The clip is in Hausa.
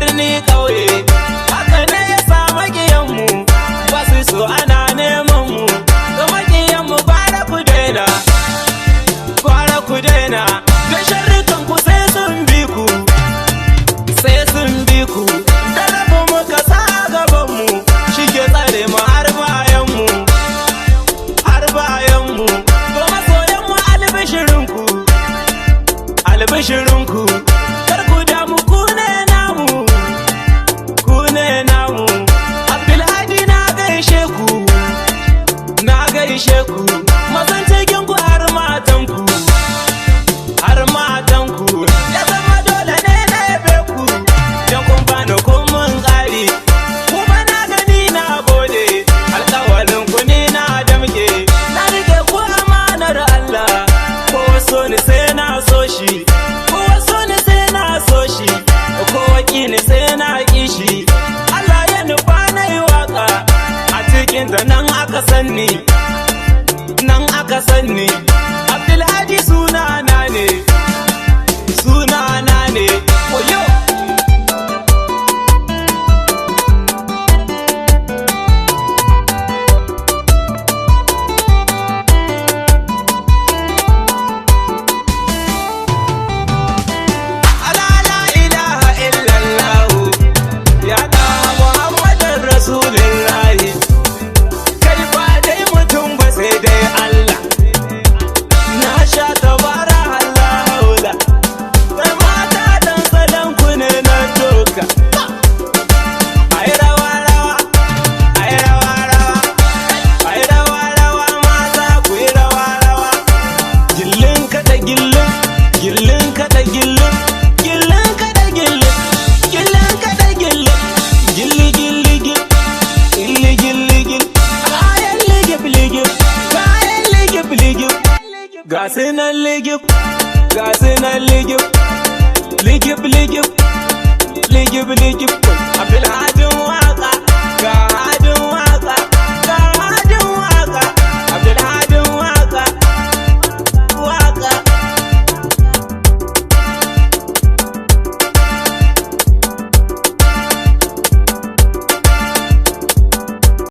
birni ƙauye. Haka ne ya sa maƙiyanmu ba su so ana neman mu. Ga maƙiyanmu gwara ku daina, gwara ku daina. Da sharrikan ku sai sun bi ku, sai sun bi ku. Da rabu muka sa gabanmu, shi ke tsare mu har bayanmu, har bayanmu. Ga masoyanmu albishirinku, albishirinku. Kar ku damu ku ne namu, ku ne namu. Abdulhadi na gaishe ku, na gaishe ku. Mazan cikin ku har matanku, har matanku. Ya zama dole ne na yabe ku, don kun bani kun mun ƙari. Kuma na gani na gode, alƙawalin ku ne na damke. Na rike ku amanar Allah, ko so ni sai na so shi, ko so ni sai na so shi, ko waki ni sai na ƙi shi. Allah ya nufa na yi waƙa, a cikin da nan aka sanni, nan aka sanni. Abdulhadi sunana ne, sunana ne. Oyo! Ala la ilaha illallahu, ya da Muhammadin Rasulullahi. Kai ba dai mutum ba sai dai Allah. Na sha tabara Allah haula, sai mata dan salon ku ne na doka. Ai rawa rawa, ai rawa rawa, ai rawa rawa mata ku yi rawa rawa. Gillin kada gillin, gillin kada gillin, gillin kada gillin, gillin kada gillin, gilli gilli gil, gilli gilli gil. Kayan ligib ligib, kayan ligib ligib. Ga su nan ligib, ga su nan ligib, ligib ligib, ligib ligib.